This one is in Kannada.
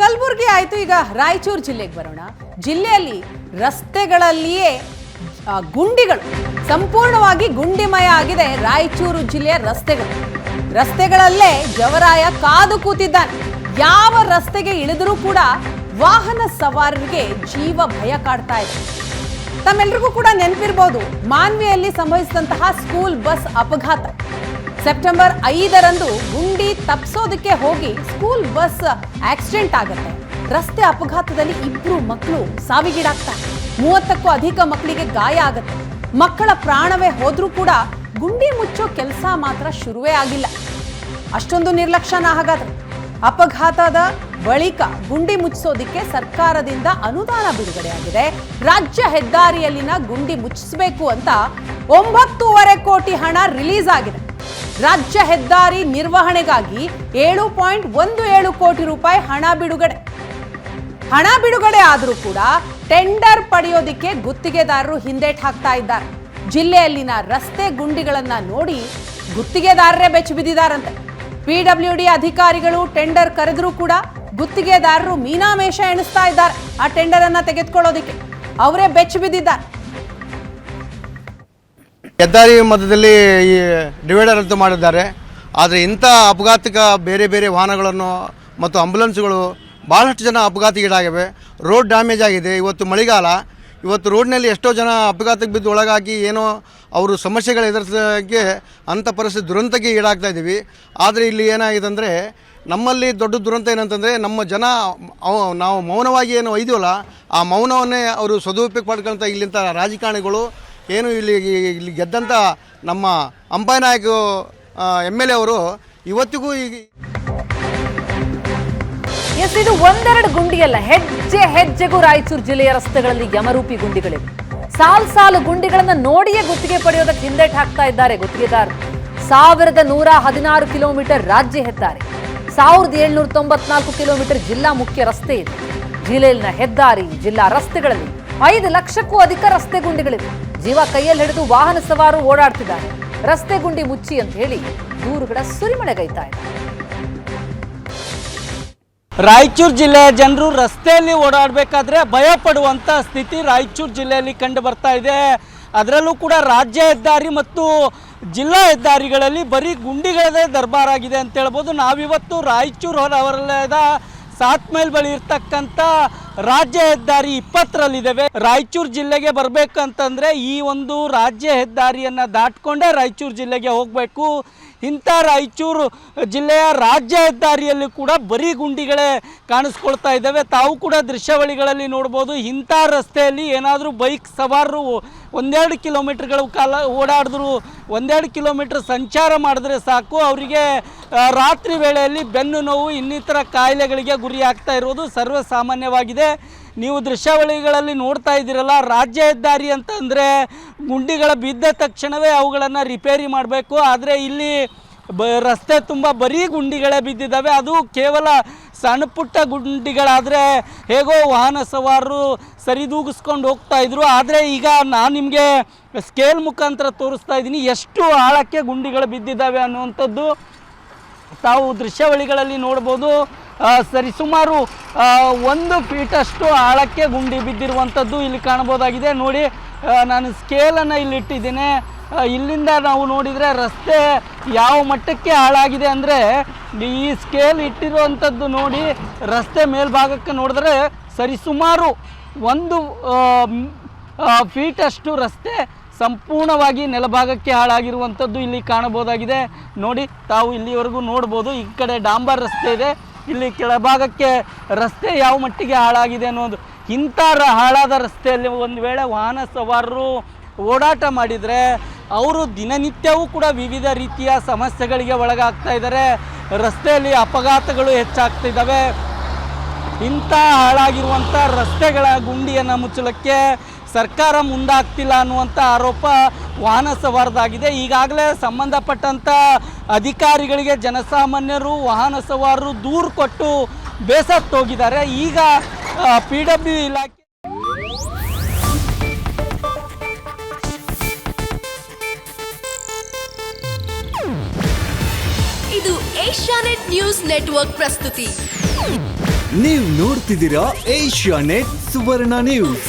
ಕಲಬುರಗಿ ಆಯಿತು. ಈಗ ರಾಯಚೂರು ಜಿಲ್ಲೆಗೆ ಬರೋಣ. ಜಿಲ್ಲೆಯಲ್ಲಿ ರಸ್ತೆಗಳಲ್ಲಿಯೇ ಗುಂಡಿಗಳು, ಸಂಪೂರ್ಣವಾಗಿ ಗುಂಡಿಮಯ ಆಗಿದೆ ರಾಯಚೂರು ಜಿಲ್ಲೆಯ ರಸ್ತೆಗಳಲ್ಲೇ ಜವರಾಯ ಕಾದು ಕೂತಿದ್ದಾನೆ. ಯಾವ ರಸ್ತೆಗೆ ಇಳಿದರೂ ಕೂಡ ವಾಹನ ಸವಾರರಿಗೆ ಜೀವ ಭಯ ಕಾಡ್ತಾ ಇದೆ. ತಮ್ಮೆಲ್ಲರಿಗೂ ಕೂಡ ನೆನಪಿರಬಹುದು, ಮಾನ್ವಿಯಲ್ಲಿ ಸಂಭವಿಸಿದಂತಹ ಸ್ಕೂಲ್ ಬಸ್ ಅಪಘಾತ. ಸೆಪ್ಟೆಂಬರ್ 5ರಂದು ಗುಂಡಿ ತಪ್ಪಿಸೋದಕ್ಕೆ ಹೋಗಿ ಸ್ಕೂಲ್ ಬಸ್ ಆಕ್ಸಿಡೆಂಟ್ ಆಗುತ್ತೆ. ರಸ್ತೆ ಅಪಘಾತದಲ್ಲಿ 2 ಮಕ್ಕಳು ಸಾವಿಗೀಡಾಗ್ತಾರೆ. 30ಕ್ಕೂ ಅಧಿಕ ಮಕ್ಕಳಿಗೆ ಗಾಯ ಆಗುತ್ತೆ. ಮಕ್ಕಳ ಪ್ರಾಣವೇ ಹೋದ್ರೂ ಕೂಡ ಗುಂಡಿ ಮುಚ್ಚೋ ಕೆಲಸ ಮಾತ್ರ ಶುರುವೇ ಆಗಿಲ್ಲ. ಅಷ್ಟೊಂದು ನಿರ್ಲಕ್ಷ್ಯನ ಹಾಗಾದ್ರೆ. ಅಪಘಾತದ ಬಳಿಕ ಗುಂಡಿ ಮುಚ್ಚಿಸೋದಿಕ್ಕೆ ಸರ್ಕಾರದಿಂದ ಅನುದಾನ ಬಿಡುಗಡೆಯಾಗಿದೆ. ರಾಜ್ಯ ಹೆದ್ದಾರಿಯಲ್ಲಿನ ಗುಂಡಿ ಮುಚ್ಚಿಸಬೇಕು ಅಂತ 9.5 ಕೋಟಿ ಹಣ ರಿಲೀಸ್ ಆಗಿದೆ. ರಾಜ್ಯ ಹೆದ್ದಾರಿ ನಿರ್ವಹಣೆಗಾಗಿ 7.17 ಕೋಟಿ ರೂಪಾಯಿ ಹಣ ಬಿಡುಗಡೆ ಆದರೂ ಕೂಡ ಟೆಂಡರ್ ಪಡೆಯೋದಿಕ್ಕೆ ಗುತ್ತಿಗೆದಾರರು ಹಿಂದೇಟ್ ಹಾಕ್ತಾ ಇದ್ದಾರೆ. ಜಿಲ್ಲೆಯಲ್ಲಿನ ರಸ್ತೆ ಗುಂಡಿಗಳನ್ನ ನೋಡಿ ಗುತ್ತಿಗೆದಾರರೇ ಬೆಚ್ಚಿ ಬಿದ್ದಿದ್ದಾರಂತೆ. PWD ಅಧಿಕಾರಿಗಳು ಟೆಂಡರ್ ಕರೆದರೂ ಕೂಡ ಗುತ್ತಿಗೆದಾರರು ಮೀನಾಮೇಷ ಎಣಿಸ್ತಾ ಇದ್ದಾರೆ. ಆ ಟೆಂಡರ್ ಅನ್ನ ತೆಗೆದುಕೊಳ್ಳೋದಿಕ್ಕೆ ಅವರೇ ಬೆಚ್ಚಿ ಬಿದ್ದಿದ್ದಾರೆ. ಹೆದ್ದಾರಿ ಮಧ್ಯದಲ್ಲಿ ಈ ಡಿವೈಡರ್ ಅಂತ ಮಾಡಿದ್ದಾರೆ. ಆದರೆ ಇಂಥ ಅಪಘಾತಕ ಬೇರೆ ಬೇರೆ ವಾಹನಗಳನ್ನು ಮತ್ತು ಆಂಬ್ಯುಲೆನ್ಸ್ಗಳು ಭಾಳಷ್ಟು ಜನ ಅಪಘಾತಗೀಡಾಗಿವೆ. ರೋಡ್ ಡ್ಯಾಮೇಜ್ ಆಗಿದೆ. ಇವತ್ತು ಮಳೆಗಾಲ, ಇವತ್ತು ರೋಡ್ನಲ್ಲಿ ಎಷ್ಟೋ ಜನ ಅಪಘಾತಕ್ಕೆ ಬಿದ್ದು ಒಳಗಾಗಿ ಏನೋ ಅವರು ಸಮಸ್ಯೆಗಳು ಎದುರಿಸೋಕ್ಕೆ ಅಂಥ ಪರಿಸ್ಥಿತಿ ದುರಂತಕ್ಕೆ ಈಡಾಗ್ತಾ ಇದ್ದೀವಿ. ಆದರೆ ಇಲ್ಲಿ ಏನಾಗಿದೆ ಅಂದರೆ, ನಮ್ಮಲ್ಲಿ ದೊಡ್ಡ ದುರಂತ ಏನಂತಂದರೆ, ನಮ್ಮ ಜನ ನಾವು ಮೌನವಾಗಿ ಏನು ಒಯ್ದೀವಲ್ಲ, ಆ ಮೌನವನ್ನೇ ಅವರು ಸದುಪಯೋಗ ಪಡ್ಕೊಂತ ಇಲ್ಲಿಂಥ ರಾಜಕಾರಣಿಗಳು ಏನು ಇಲ್ಲಿ ಗೆದ್ದಂಥ ನಮ್ಮ ಅಂಪಾಯ ನಾಯಕ MLA ಅವರು ಇವತ್ತಿಗೂ ಇದು ಒಂದೆರಡು ಗುಂಡಿಯಲ್ಲ, ಹೆಜ್ಜೆಗೂ ರಾಯಚೂರು ಜಿಲ್ಲೆಯ ರಸ್ತೆಗಳಲ್ಲಿ ಯಮರೂಪಿ ಗುಂಡಿಗಳಿವೆ. ಸಾಲು ಗುಂಡಿಗಳನ್ನ ನೋಡಿಯೇ ಗುತ್ತಿಗೆ ಪಡೆಯೋದಕ್ಕೆ ಹಿಂದೇಟ್ ಹಾಕ್ತಾ ಇದ್ದಾರೆ ಗುತ್ತಿಗೆದಾರರು. 1116 ಕಿಲೋಮೀಟರ್ ರಾಜ್ಯ ಹೆದ್ದಾರಿ, 1794 ಕಿಲೋಮೀಟರ್ ಜಿಲ್ಲಾ ಮುಖ್ಯ ರಸ್ತೆ ಇದೆ. ಜಿಲ್ಲೆಯಲ್ಲಿನ ಹೆದ್ದಾರಿ, ಜಿಲ್ಲಾ ರಸ್ತೆಗಳಲ್ಲಿ 5 ಲಕ್ಷಕ್ಕೂ ಅಧಿಕ ರಸ್ತೆ ಗುಂಡಿಗಳಿವೆ. ಜೀವ ಕೈಯಲ್ಲಿ ಹಿಡಿದು ವಾಹನ ಸವಾರರು ಓಡಾಡ್ತಿದ್ದಾರೆ. ರಸ್ತೆ ಗುಂಡಿ ಮುಚ್ಚಿ ಅಂತ ಹೇಳಿ ದೂರುಗಳ ಸುರಿಮಳೆಗೈತಾ ಇದೆ. ರಾಯಚೂರು ಜಿಲ್ಲೆಯ ಜನರು ರಸ್ತೆಯಲ್ಲಿ ಓಡಾಡಬೇಕಾದ್ರೆ ಭಯ ಪಡುವಂಥ ಸ್ಥಿತಿ ರಾಯಚೂರು ಜಿಲ್ಲೆಯಲ್ಲಿ ಕಂಡು ಬರ್ತಾ ಇದೆ. ಅದರಲ್ಲೂ ಕೂಡ ರಾಜ್ಯ ಹೆದ್ದಾರಿ ಮತ್ತು ಜಿಲ್ಲಾ ಹೆದ್ದಾರಿಗಳಲ್ಲಿ ಬರೀ ಗುಂಡಿಗಳದೇ ದರ್ಬಾರಾಗಿದೆ ಅಂತ ಹೇಳ್ಬೋದು. ನಾವಿವತ್ತು ರಾಯಚೂರು ಹೊರವಲಯದ 7 ಮೈಲ್ ಬಳಿ ಇರ್ತಕ್ಕಂಥ ರಾಜ್ಯ ಹೆದ್ದಾರಿ 20ರಲ್ಲಿದ್ದೇವೆ. ರಾಯಚೂರು ಜಿಲ್ಲೆಗೆ ಬರಬೇಕಂತಂದರೆ ಈ ಒಂದು ರಾಜ್ಯ ಹೆದ್ದಾರಿಯನ್ನು ದಾಟ್ಕೊಂಡೇ ರಾಯಚೂರು ಜಿಲ್ಲೆಗೆ ಹೋಗಬೇಕು. ಇಂಥ ರಾಯಚೂರು ಜಿಲ್ಲೆಯ ರಾಜ್ಯ ಹೆದ್ದಾರಿಯಲ್ಲಿ ಕೂಡ ಬರೀ ಗುಂಡಿಗಳೇ ಕಾಣಿಸ್ಕೊಳ್ತಾ ಇದ್ದಾವೆ. ತಾವು ಕೂಡ ದೃಶ್ಯಾವಳಿಗಳಲ್ಲಿ ನೋಡ್ಬೋದು. ಇಂಥ ರಸ್ತೆಯಲ್ಲಿ ಏನಾದರೂ ಬೈಕ್ ಸವಾರರು 1-2 ಕಿಲೋಮೀಟರ್ಗಳ ಕಾಲ ಓಡಾಡಿದ್ರು, 1-2 ಕಿಲೋಮೀಟರ್ ಸಂಚಾರ ಮಾಡಿದ್ರೆ ಸಾಕು, ಅವರಿಗೆ ರಾತ್ರಿ ವೇಳೆಯಲ್ಲಿ ಬೆನ್ನು ನೋವು ಇನ್ನಿತರ ಕಾಯಿಲೆಗಳಿಗೆ ಗುರಿ ಆಗ್ತಾ ಇರೋದು ಸರ್ವಸಾಮಾನ್ಯವಾಗಿದೆ. ನೀವು ದೃಶ್ಯಾವಳಿಗಳಲ್ಲಿ ನೋಡ್ತಾ ಇದ್ದೀರಲ್ಲ, ರಾಜ್ಯ ಹೆದ್ದಾರಿ ಅಂತಂದರೆ ಗುಂಡಿಗಳ ಬಿದ್ದ ತಕ್ಷಣವೇ ಅವುಗಳನ್ನು ರಿಪೇರಿ ಮಾಡಬೇಕು. ಆದರೆ ಇಲ್ಲಿ ರಸ್ತೆ ತುಂಬ ಬರೀ ಗುಂಡಿಗಳೇ ಬಿದ್ದಿದ್ದಾವೆ. ಅದು ಕೇವಲ ಸಣ್ಣ ಪುಟ್ಟ ಗುಂಡಿಗಳಾದರೆ ಹೇಗೋ ವಾಹನ ಸವಾರರು ಸರಿದೂಗಿಸ್ಕೊಂಡು ಹೋಗ್ತಾ ಇದ್ರು. ಆದರೆ ಈಗ ನಾನು ನಿಮಗೆ ಸ್ಕೇಲ್ ಮುಖಾಂತರ ತೋರಿಸ್ತಾ ಇದ್ದೀನಿ ಎಷ್ಟು ಆಳಕ್ಕೆ ಗುಂಡಿಗಳು ಬಿದ್ದಿದ್ದಾವೆ ಅನ್ನುವಂಥದ್ದು ತಾವು ದೃಶ್ಯಾವಳಿಗಳಲ್ಲಿ ನೋಡ್ಬೋದು. ಸರಿಸುಮಾರು 1 ಫೀಟಷ್ಟು ಆಳಕ್ಕೆ ಗುಂಡಿ ಬಿದ್ದಿರುವಂಥದ್ದು ಇಲ್ಲಿ ಕಾಣ್ಬೋದಾಗಿದೆ. ನೋಡಿ, ನಾನು ಸ್ಕೇಲನ್ನು ಇಲ್ಲಿ ಇಟ್ಟಿದ್ದೇನೆ. ಇಲ್ಲಿಂದ ನಾವು ನೋಡಿದರೆ ರಸ್ತೆ ಯಾವ ಮಟ್ಟಕ್ಕೆ ಹಾಳಾಗಿದೆ ಅಂದರೆ, ಈ ಸ್ಕೇಲ್ ಇಟ್ಟಿರುವಂಥದ್ದು ನೋಡಿ, ರಸ್ತೆ ಮೇಲ್ಭಾಗಕ್ಕೆ ನೋಡಿದ್ರೆ ಸರಿಸುಮಾರು 1 ಫೀಟಷ್ಟು ರಸ್ತೆ ಸಂಪೂರ್ಣವಾಗಿ ನೆಲಭಾಗಕ್ಕೆ ಹಾಳಾಗಿರುವಂಥದ್ದು ಇಲ್ಲಿ ಕಾಣಬಹುದಾಗಿದೆ. ನೋಡಿ, ತಾವು ಇಲ್ಲಿವರೆಗೂ ನೋಡ್ಬೋದು. ಈ ಕಡೆ ಡಾಂಬರ್ ರಸ್ತೆ ಇದೆ, ಇಲ್ಲಿ ಕೆಳಭಾಗಕ್ಕೆ ರಸ್ತೆ ಯಾವ ಮಟ್ಟಿಗೆ ಹಾಳಾಗಿದೆ ಅನ್ನೋದು. ಇಂಥ ಹಾಳಾದ ರಸ್ತೆಯಲ್ಲಿ ಒಂದು ವೇಳೆ ವಾಹನ ಸವಾರರು ಓಡಾಟ ಮಾಡಿದರೆ ಅವರು ದಿನನಿತ್ಯವೂ ಕೂಡ ವಿವಿಧ ರೀತಿಯ ಸಮಸ್ಯೆಗಳಿಗೆ ಒಳಗಾಗ್ತಾ ಇದ್ದಾರೆ. ರಸ್ತೆಯಲ್ಲಿ ಅಪಘಾತಗಳು ಹೆಚ್ಚಾಗ್ತಿದ್ದಾವೆ. ಇಂಥ ಹಾಳಾಗಿರುವಂಥ ರಸ್ತೆಗಳ ಗುಂಡಿಯನ್ನು ಮುಚ್ಚಲಿಕ್ಕೆ ಸರ್ಕಾರ ಮುಂದಾಗ್ತಿಲ್ಲ ಅನ್ನುವಂಥ ಆರೋಪ ವಾಹನ ಸವಾರದಾಗಿದೆ. ಈಗಾಗಲೇ ಸಂಬಂಧಪಟ್ಟಂಥ ಅಧಿಕಾರಿಗಳಿಗೆ ಜನಸಾಮಾನ್ಯರು, ವಾಹನ ಸವಾರರು ದೂರು ಕೊಟ್ಟು ಬೇಸತ್ತೋಗಿದ್ದಾರೆ. ಈಗ PW ಇಲಾಖೆ ಇದು ಏಷ್ಯಾನೆಟ್ ನ್ಯೂಸ್ ನೆಟ್ವರ್ಕ್ ಪ್ರಸ್ತುತಿ. ನೀವು ನೋಡ್ತಿದ್ದೀರಾ ಏಷ್ಯಾ ನೆಟ್ ಸುವರ್ಣ ನ್ಯೂಸ್.